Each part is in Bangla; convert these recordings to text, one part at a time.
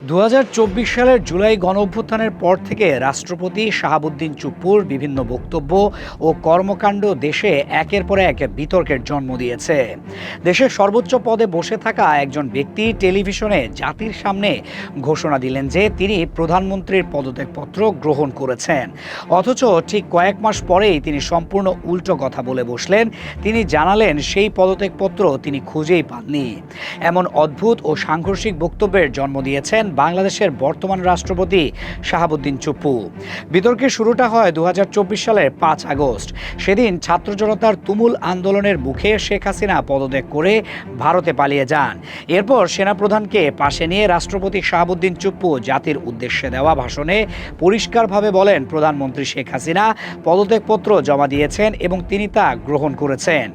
২০২৪ সালের জুলাই গণঅভ্যুত্থানের পর থেকে রাষ্ট্রপতি শাহাবুদ্দিন চুপ্পুর বিভিন্ন বক্তব্য ও কর্মকাণ্ড দেশে একের পর এক বিতর্কের জন্ম দিয়েছে। দেশের সর্বোচ্চ পদে বসে থাকা একজন ব্যক্তি টেলিভিশনে জাতির সামনে ঘোষণা দিলেন যে তিনি প্রধানমন্ত্রীর পদত্যাগপত্র গ্রহণ করেছেন, অথচ ঠিক কয়েক মাস পরেই তিনি সম্পূর্ণ উল্টো কথা বলে বসলেন। তিনি জানালেন সেই পদত্যাগপত্র তিনি খুঁজেই পাননি। এমন অদ্ভুত ও সাংঘর্ষিক বক্তব্যের জন্ম দিয়েছেন বাংলাদেশের বর্তমান রাষ্ট্রপতি শাহাবুদ্দিন চুপ্পু। বিতর্কের শুরুটা হয় ২০২৪ সালের ৫ আগস্ট। সেদিন ছাত্র জনতার তুমুল আন্দোলনের মুখে শেখ হাসিনা পদত্যাগ করে ভারতে পালিয়ে যান। এরপর সেনাপ্রধানকে পাশে নিয়ে রাষ্ট্রপতি শাহাবুদ্দিন চুপ্পু জাতির উদ্দেশ্যে দেওয়া ভাষণে পরিষ্কারভাবে বলেন, প্রধানমন্ত্রী শেখ হাসিনা পদত্যাগপত্র জমা দিয়েছেন এবং তিনি তা গ্রহণ করেছেন।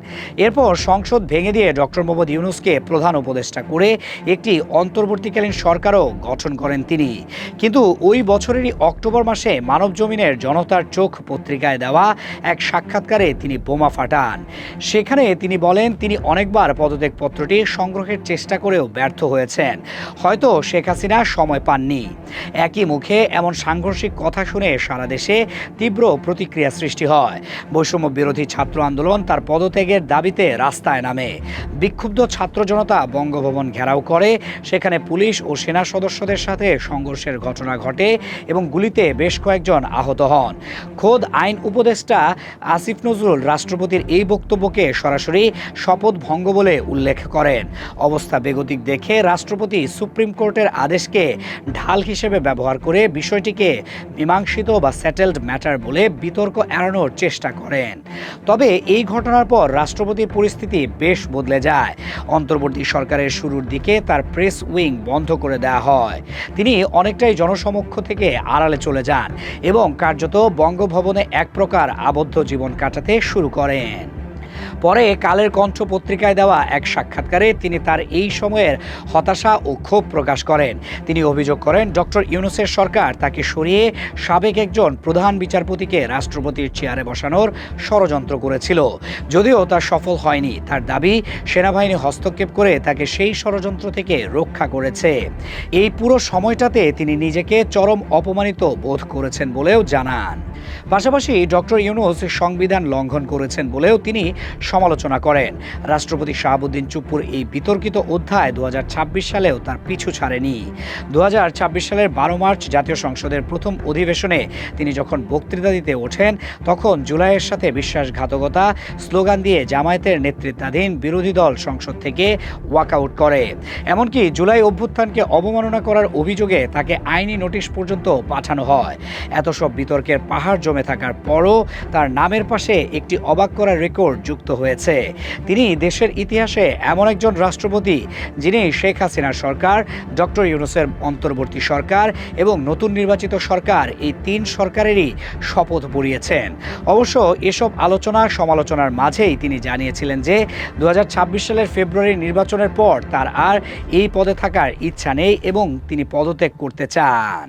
এরপর সংসদ ভেঙে দিয়ে ডক্টর মোহাম্মদ ইউনূসকে প্রধান উপদেষ্টা করে একটি অন্তর্বর্তীকালীন সরকারও গঠন করেন তিনি। কিন্তু ওই বছরেরই অক্টোবর মাসে মানবজমিনের জনতার চোখ পত্রিকায় দেওয়া এক সাক্ষাৎকারে তিনি বোমা ফাটান। সেখানে তিনি বলেন তিনি অনেকবার পদত্যাগপত্রটি সংগ্রহের চেষ্টা করেও ব্যর্থ হয়েছেন, হয়তো শেখ হাসিনা সময় পাননি। একই মুখে এমন সাংঘর্ষিক কথা শুনে সারা দেশে তীব্র প্রতিক্রিয়া সৃষ্টি হয়। বৈষম্য বিরোধী ছাত্র আন্দোলন তার পদত্যাগের দাবিতে রাস্তায় নামে। বিক্ষুব্ধ ছাত্র জনতা বঙ্গভবন ঘেরাও করে, সেখানে পুলিশ ও সেনা সদস্যদের সাথে সংঘর্ষের ঘটনা ঘটে এবং গুলিতে বেশ কয়েকজন আহত হন। খোদ আইন উপদেষ্টা আসিফ নজরুল রাষ্ট্রপতির এই বক্তব্যকে সরাসরি শপথ ভঙ্গ বলে উল্লেখ করেন। অবস্থা বেগতিক দেখে রাষ্ট্রপতি সুপ্রিম কোর্টের আদেশকে ঢাল হিসেবে ব্যবহার করে বিষয়টিকে মীমাংসিত বা সেটেলড ম্যাটার বলে বিতর্ক এড়ানোর চেষ্টা করেন। তবে এই ঘটনার পর রাষ্ট্রপতির পরিস্থিতি বেশ বদলে যায়। অন্তর্বর্তী সরকারের শুরুর দিকে তার প্রেস উইং বন্ধ করে দেওয়া হয়। তিনি অনেকটাই জনসমক্ষ থেকে আড়ালে চলে যান এবং কার্যত বঙ্গভবনে এক প্রকার আবদ্ধ জীবন কাটাতে শুরু করেন। পরে কালের কণ্ঠ পত্রিকায় দেওয়া এক সাক্ষাৎকারে তিনি তার এই সময়ের হতাশা ও ক্ষোভ প্রকাশ করেন। তিনি অভিযোগ করেন ডক্টর ইউনূসের সরকার তাকে সরিয়ে সাবেক একজন প্রধান বিচারপতিকে রাষ্ট্রপতির চেয়ারে বসানোর ষড়যন্ত্র করেছিল, যদিও তা সফল হয়নি। তার দাবি সেনাবাহিনী হস্তক্ষেপ করে তাকে সেই ষড়যন্ত্র থেকে রক্ষা করেছে। এই পুরো সময়টাতে তিনি নিজেকে চরম অপমানিত বোধ করেছেন বলেও জানান। পাশাপাশি ডক্টর ইউনূস সংবিধান লঙ্ঘন করেছেন বলেও তিনি সমালোচনা করেন। রাষ্ট্রপতি শাহাবুদ্দিন চুপ্পুর এই বিতর্কিত অধ্যায় ২০২৬ সালেও তার পিছু ছাড়েনি। ২০২৬ সালের ১২ মার্চ জাতীয় সংসদের প্রথম অধিবেশনে তিনি যখন বক্তৃতা দিতে ওঠেন, তখন জুলাইয়ের সাথে বিশ্বাসঘাতকতা স্লোগান দিয়ে জামায়াতের নেতৃত্বাধীন বিরোধী দল সংসদ থেকে ওয়াকআউট করে। এমনকি জুলাই অভ্যুত্থানকে অবমাননা করার অভিযোগে তাকে আইনি নোটিশ পর্যন্ত পাঠানো হয়। এত সব বিতর্কের পাহাড় জমে থাকার পরও তার নামের পাশে একটি অবাক করা রেকর্ড যুক্ত হয়েছে। তিনি দেশের ইতিহাসে এমন একজন রাষ্ট্রপতি যিনি শেখ হাসিনার সরকার, ডক্টর ইউনূসের অন্তর্বর্তী সরকার এবং নতুন নির্বাচিত সরকার, এই তিন সরকারেরই শপথ পড়িয়েছেন। অবশ্য এসব আলোচনা সমালোচনার মাঝেই তিনি জানিয়েছিলেন যে ২০২৬ সালের ফেব্রুয়ারি নির্বাচনের পর তার আর এই পদে থাকার ইচ্ছা নেই এবং তিনি পদত্যাগ করতে চান।